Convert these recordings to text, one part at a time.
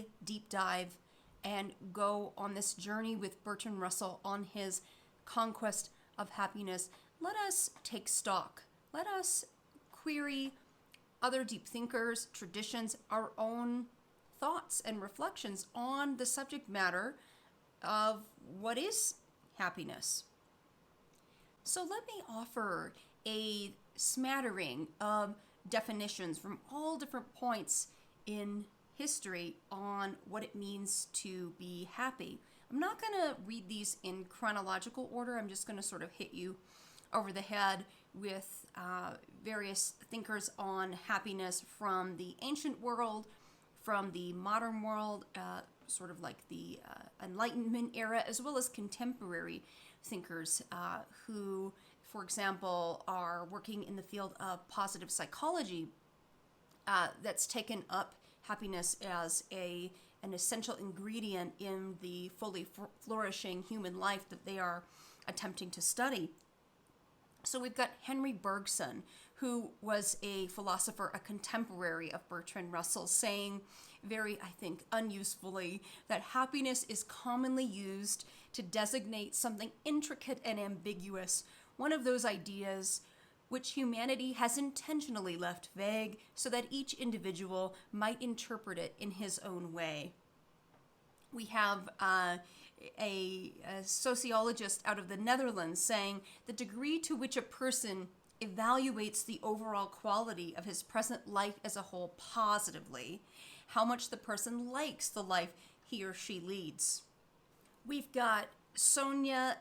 we deep dive and go on this journey with Bertrand Russell on his Conquest of Happiness, let us take stock. Let us query other deep thinkers, traditions, our own thoughts and reflections on the subject matter of what is happiness. So let me offer a smattering of definitions from all different points in history on what it means to be happy. I'm not going to read these in chronological order. I'm just going to sort of hit you over the head with various thinkers on happiness from the ancient world, from the modern world, sort of like the Enlightenment era, as well as contemporary thinkers who, for example, are working in the field of positive psychology that's taken up happiness as an essential ingredient in the fully flourishing human life that they are attempting to study. So we've got Henry Bergson, who was a philosopher, a contemporary of Bertrand Russell, saying very, I think, unusefully that happiness is commonly used to designate something intricate and ambiguous, one of those ideas which humanity has intentionally left vague so that each individual might interpret it in his own way. We have a sociologist out of the Netherlands saying the degree to which a person evaluates the overall quality of his present life as a whole positively, how much the person likes the life he or she leads. We've got Sonia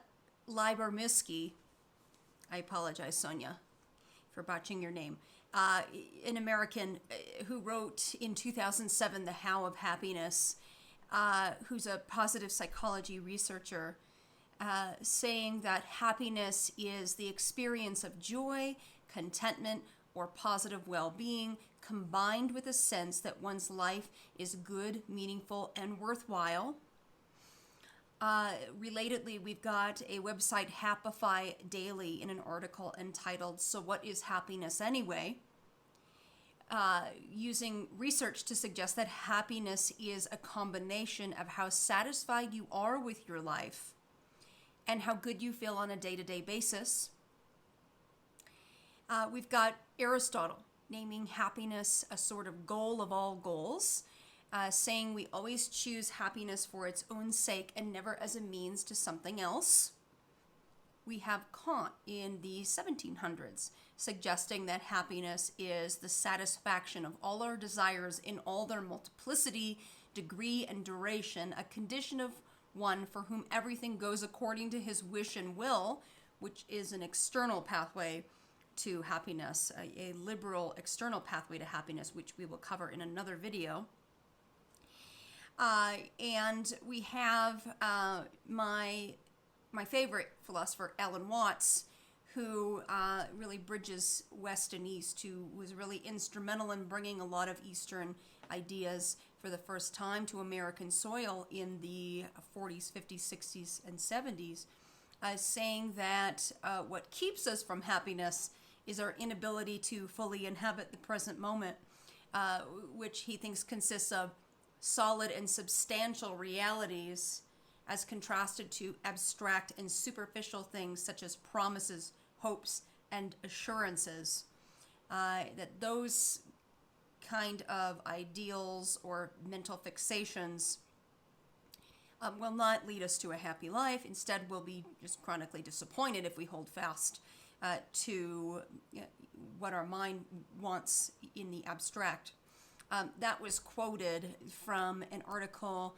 Lyubomirsky, I apologize, Sonia, for botching your name, an American who wrote in 2007 The How of Happiness, who's a positive psychology researcher, saying that happiness is the experience of joy, contentment, or positive well-being, combined with a sense that one's life is good, meaningful, and worthwhile. Relatedly, we've got a website, Happify Daily, in an article entitled, So What is Happiness Anyway? Using research to suggest that happiness is a combination of how satisfied you are with your life and how good you feel on a day-to-day basis. We've got Aristotle naming happiness a sort of goal of all goals, saying we always choose happiness for its own sake and never as a means to something else. We have Kant in the 1700s suggesting that happiness is the satisfaction of all our desires in all their multiplicity, degree, and duration, a condition of one for whom everything goes according to his wish and will, which is an external pathway to happiness, a liberal external pathway to happiness, which we will cover in another video. And we have my favorite philosopher, Alan Watts, who really bridges West and East, who was really instrumental in bringing a lot of Eastern ideas for the first time to American soil in the 40s, 50s, 60s, and 70s, saying that what keeps us from happiness is our inability to fully inhabit the present moment, which he thinks consists of solid and substantial realities as contrasted to abstract and superficial things such as promises, hopes, and assurances. That those kind of ideals or mental fixations will not lead us to a happy life. Instead, we'll be just chronically disappointed if we hold fast to what our mind wants in the abstract. That was quoted from an article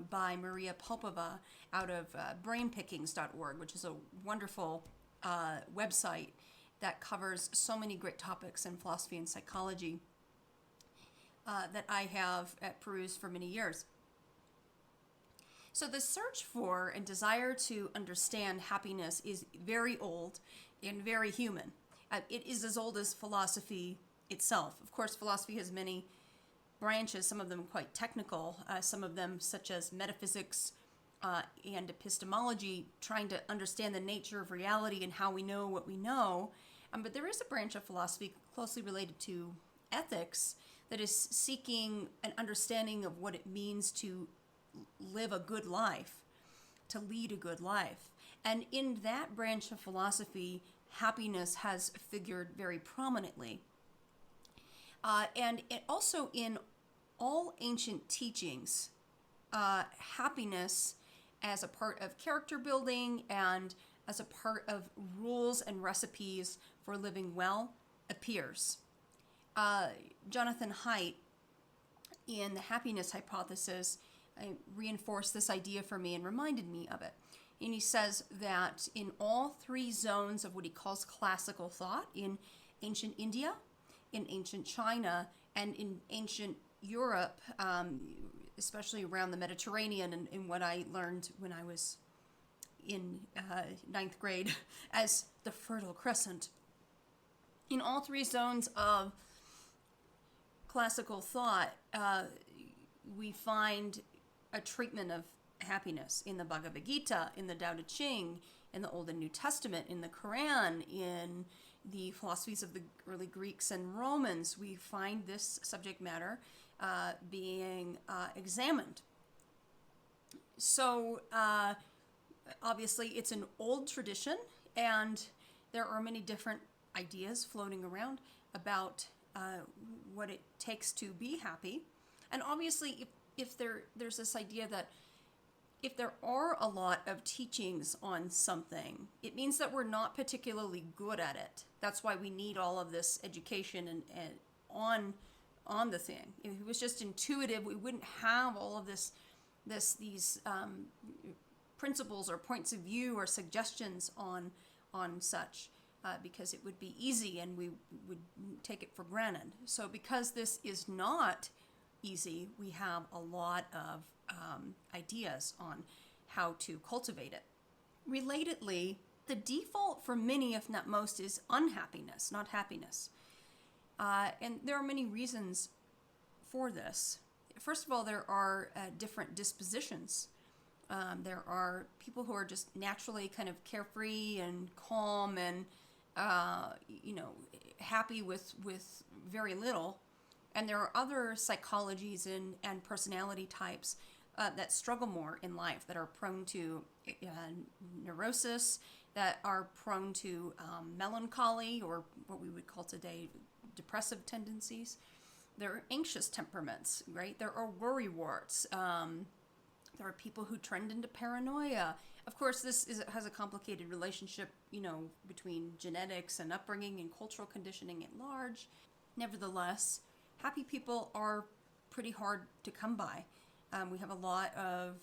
by Maria Popova out of brainpickings.org, which is a wonderful website that covers so many great topics in philosophy and psychology that I have perused for many years. So the search for and desire to understand happiness is very old and very human. It is as old as philosophy itself. Of course, philosophy has many branches, some of them quite technical, some of them such as metaphysics and epistemology, trying to understand the nature of reality and how we know what we know. But there is a branch of philosophy closely related to ethics that is seeking an understanding of what it means to live a good life, to lead a good life. And in that branch of philosophy, happiness has figured very prominently. And it also in all ancient teachings, happiness as a part of character building and as a part of rules and recipes for living well appears. Jonathan Haidt, in the happiness hypothesis, reinforced this idea for me and reminded me of it. And he says that in all three zones of what he calls classical thought, in ancient India, in ancient China, and in ancient Europe, especially around the Mediterranean, and in what I learned when I was in ninth grade as the Fertile Crescent. In all three zones of classical thought, we find a treatment of happiness in the Bhagavad Gita, in the Tao Te Ching, in the Old and New Testament, in the Quran, in the philosophies of the early Greeks and Romans. We find this subject matter being examined. So obviously it's an old tradition, and there are many different ideas floating around about what it takes to be happy. And obviously if there's this idea that if there are a lot of teachings on something, it means that we're not particularly good at it. That's why we need all of this education and on the thing. If it was just intuitive, we wouldn't have all of these principles or points of view or suggestions on such, because it would be easy and we would take it for granted. So because this is not easy, we have a lot of ideas on how to cultivate it. Relatedly, the default for many, if not most, is unhappiness, not happiness. And there are many reasons for this. First of all, there are different dispositions. There are people who are just naturally kind of carefree and calm and, happy with very little. And there are other psychologies and personality types that struggle more in life, that are prone to neurosis, that are prone to melancholy, or what we would call today depressive tendencies. There are anxious temperaments, right? There are worrywarts. There are people who trend into paranoia. Of course, has a complicated relationship, between genetics and upbringing and cultural conditioning at large. Nevertheless, happy people are pretty hard to come by. We have a lot of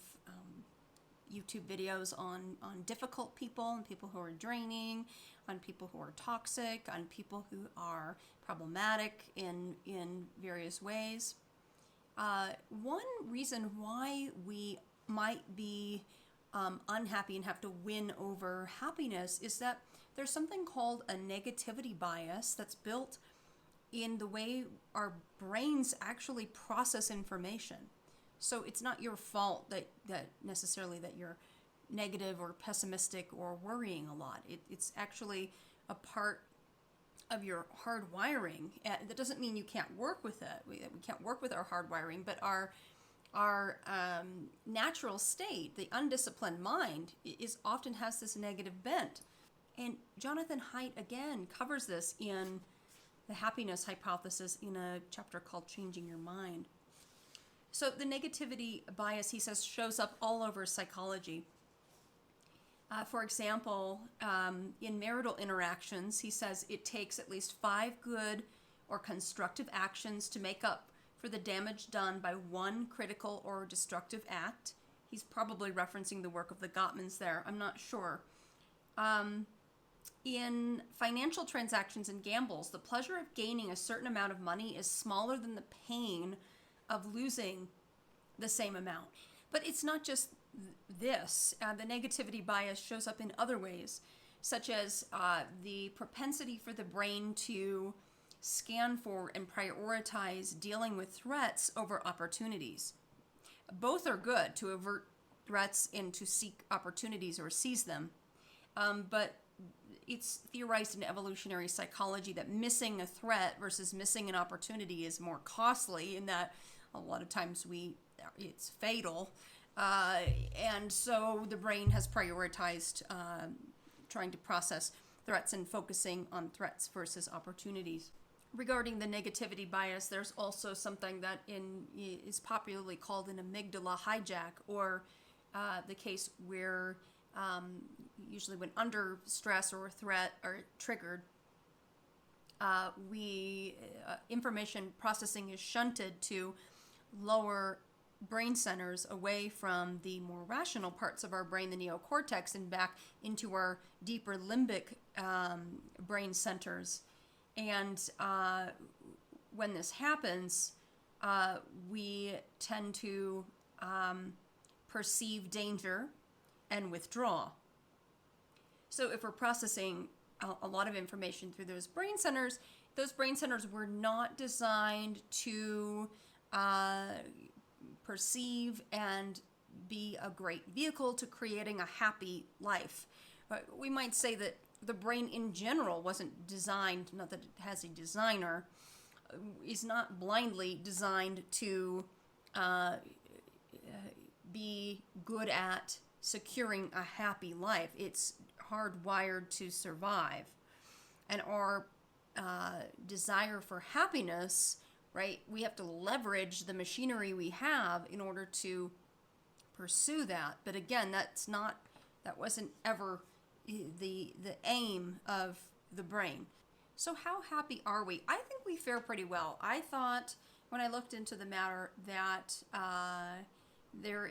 YouTube videos on difficult people, and people who are draining, on people who are toxic, on people who are problematic in various ways. One reason why we might be unhappy and have to win over happiness is that there's something called a negativity bias that's built in the way our brains actually process information. So it's not your fault that necessarily that you're negative or pessimistic or worrying a lot. It's actually a part of your hard wiring. That doesn't mean you can't work with it. We can't work with our hard wiring, but our natural state, the undisciplined mind, often has this negative bent. And Jonathan Haidt again covers this in the happiness hypothesis in a chapter called Changing Your Mind. So the negativity bias, he says, shows up all over psychology. For example, in marital interactions, he says it takes at least 5 good or constructive actions to make up for the damage done by one critical or destructive act. He's probably referencing the work of the Gottmans there. I'm not sure. In financial transactions and gambles, the pleasure of gaining a certain amount of money is smaller than the pain of losing the same amount. But it's not just this. The negativity bias shows up in other ways, such as the propensity for the brain to scan for and prioritize dealing with threats over opportunities. Both are good, to avert threats and to seek opportunities or seize them. But it's theorized in evolutionary psychology that missing a threat versus missing an opportunity is more costly, in that a lot of times it's fatal. And so the brain has prioritized trying to process threats and focusing on threats versus opportunities. Regarding the negativity bias, there's also something that is popularly called an amygdala hijack, or the case where usually when under stress or threat are triggered, information processing is shunted to lower brain centers away from the more rational parts of our brain, the neocortex, and back into our deeper limbic brain centers. And when this happens, we tend to perceive danger and withdraw. So if we're processing a lot of information through those brain centers were not designed to perceive and be a great vehicle to creating a happy life. We might say that the brain in general wasn't designed, not that it has a designer, is not blindly designed to be good at securing a happy life. It's hardwired to survive. And our desire for happiness, right, we have to leverage the machinery we have in order to pursue that. But again, that wasn't ever the aim of the brain. So how happy are we? I think we fare pretty well. I thought when I looked into the matter that there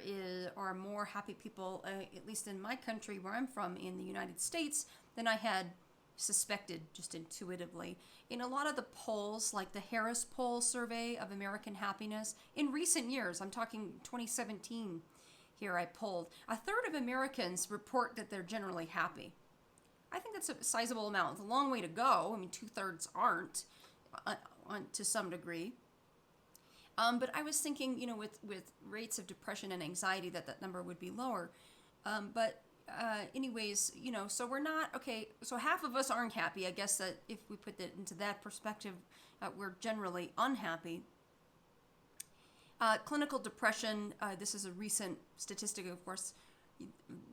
are more happy people, at least in my country where I'm from, in the United States, than I had suspected just intuitively. In a lot of the polls, like the Harris Poll survey of American happiness, in recent years, I'm talking 2017 here, I polled, a third of Americans report that they're generally happy. I think that's a sizable amount. It's a long way to go. I mean, 2/3 aren't, to some degree. But I was thinking, with rates of depression and anxiety, that number would be lower. Anyways, so we're not, okay, so half of us aren't happy. I guess that if we put that into that perspective, we're generally unhappy. Clinical depression, this is a recent statistic, of course,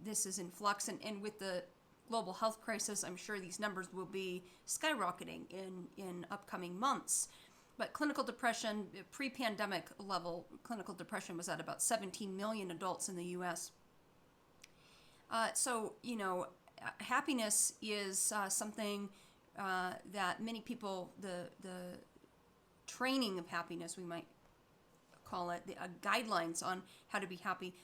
this is in flux, and with the global health crisis, I'm sure these numbers will be skyrocketing in upcoming months. But clinical depression, pre-pandemic level, clinical depression was at about 17 million adults in the U.S. Happiness is something that many people, the training of happiness, we might call it, the guidelines on how to be happy,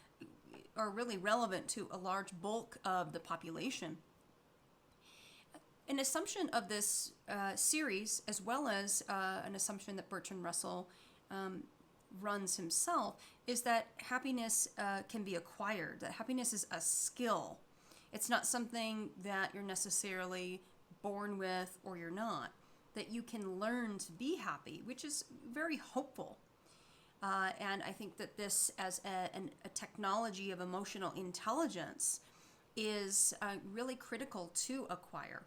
are really relevant to a large bulk of the population. An assumption of this series, as well as an assumption that Bertrand Russell runs himself, is that happiness can be acquired, that happiness is a skill. It's not something that you're necessarily born with or you're not, that you can learn to be happy, which is very hopeful. And I think that this, as a technology of emotional intelligence, is really critical to acquire.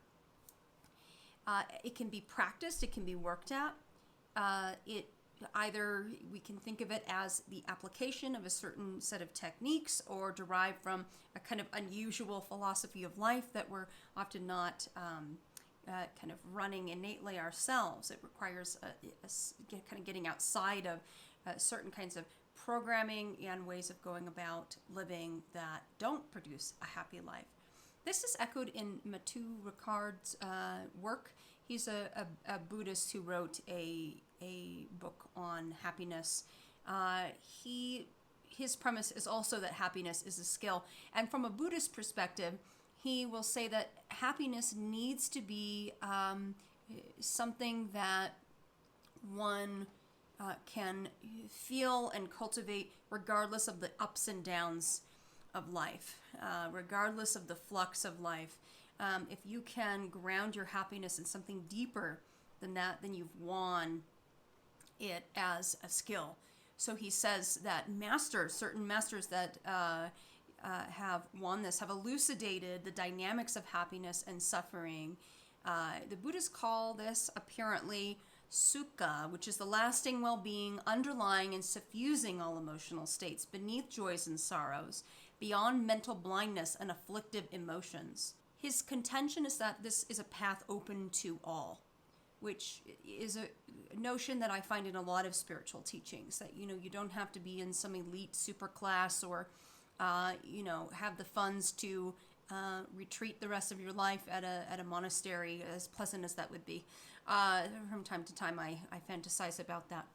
It can be practiced, it can be worked at. Either we can think of it as the application of a certain set of techniques, or derived from a kind of unusual philosophy of life that we're often not kind of running innately ourselves. It requires kind of getting outside of certain kinds of programming and ways of going about living that don't produce a happy life. This is echoed in Matthieu Ricard's work. He's a Buddhist who wrote a book on happiness. His premise is also that happiness is a skill. And from a Buddhist perspective, he will say that happiness needs to be something that one can feel and cultivate regardless of the ups and downs of life, regardless of the flux of life. If you can ground your happiness in something deeper than that, then you've won it as a skill. So he says that certain masters that have won this, have elucidated the dynamics of happiness and suffering. The Buddhists call this apparently sukha, which is the lasting well-being underlying and suffusing all emotional states, beneath joys and sorrows, beyond mental blindness and afflictive emotions. His contention is that this is a path open to all, which is a notion that I find in a lot of spiritual teachings, that, you don't have to be in some elite super class or, have the funds to retreat the rest of your life at a monastery, as pleasant as that would be. From time to time, I fantasize about that.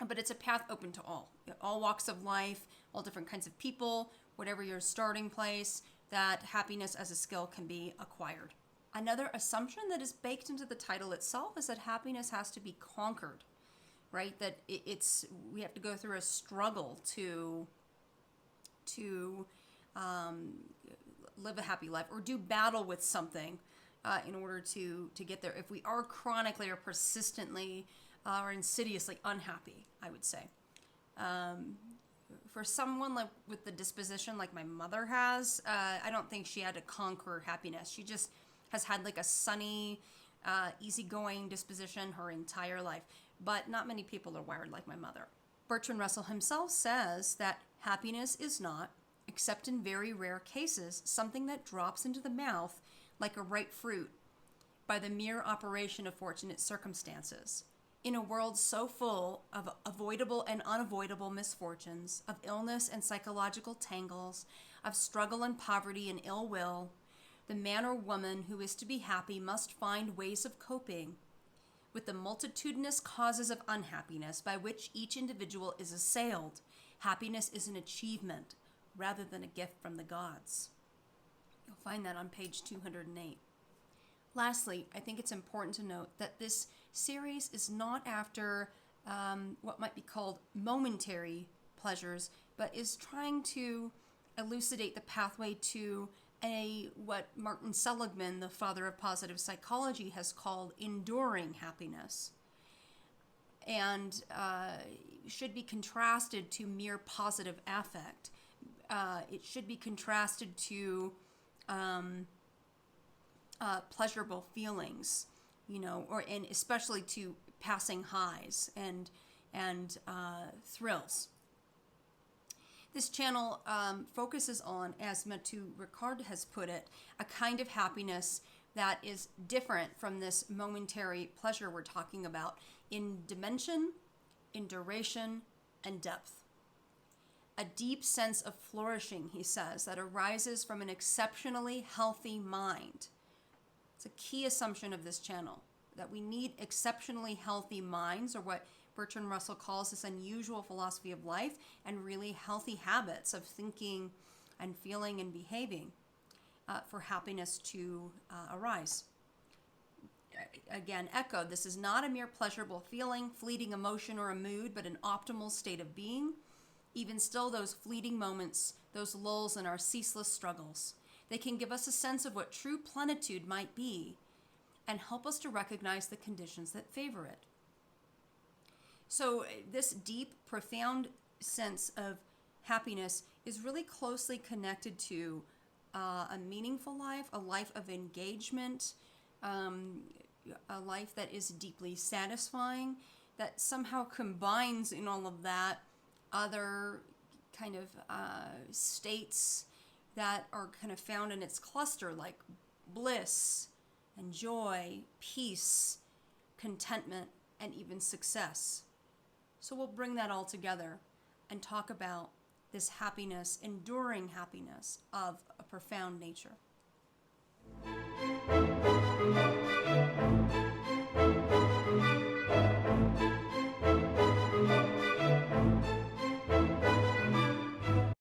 But it's a path open to all walks of life, all different kinds of people, whatever your starting place, that happiness as a skill can be acquired. Another assumption that is baked into the title itself is that happiness has to be conquered, right? That we have to go through a struggle to live a happy life, or do battle with something in order to get there. If we are chronically or persistently or insidiously unhappy, I would say. For someone with the disposition like my mother has, I don't think she had to conquer happiness. She just has had like a sunny, easygoing disposition her entire life. But not many people are wired like my mother. Bertrand Russell himself says that happiness is not, except in very rare cases, something that drops into the mouth like a ripe fruit by the mere operation of fortunate circumstances. In a world so full of avoidable and unavoidable misfortunes, of illness and psychological tangles, of struggle and poverty and ill will, the man or woman who is to be happy must find ways of coping with the multitudinous causes of unhappiness by which each individual is assailed. Happiness is an achievement rather than a gift from the gods. You'll find that on page 208. Lastly, I think it's important to note that this series is not after what might be called momentary pleasures, but is trying to elucidate the pathway to what Martin Seligman, the father of positive psychology, has called enduring happiness, and should be contrasted to mere positive affect. It should be contrasted to pleasurable feelings, and especially to passing highs and thrills. This channel focuses on, as Matthieu Ricard has put it, a kind of happiness that is different from this momentary pleasure we're talking about in dimension, in duration, and depth. A deep sense of flourishing, he says, that arises from an exceptionally healthy mind. It's a key assumption of this channel, that we need exceptionally healthy minds, or what Bertrand Russell calls this unusual philosophy of life, and really healthy habits of thinking and feeling and behaving for happiness to arise. Again, echo, this is not a mere pleasurable feeling, fleeting emotion, or a mood, but an optimal state of being. Even still, those fleeting moments, those lulls in our ceaseless struggles, they can give us a sense of what true plenitude might be and help us to recognize the conditions that favor it. So this deep, profound sense of happiness is really closely connected to a meaningful life, a life of engagement, a life that is deeply satisfying, that somehow combines in all of that other kind of states that are kind of found in its cluster, like bliss and joy, peace, contentment, and even success. So we'll bring that all together and talk about this happiness, enduring happiness of a profound nature.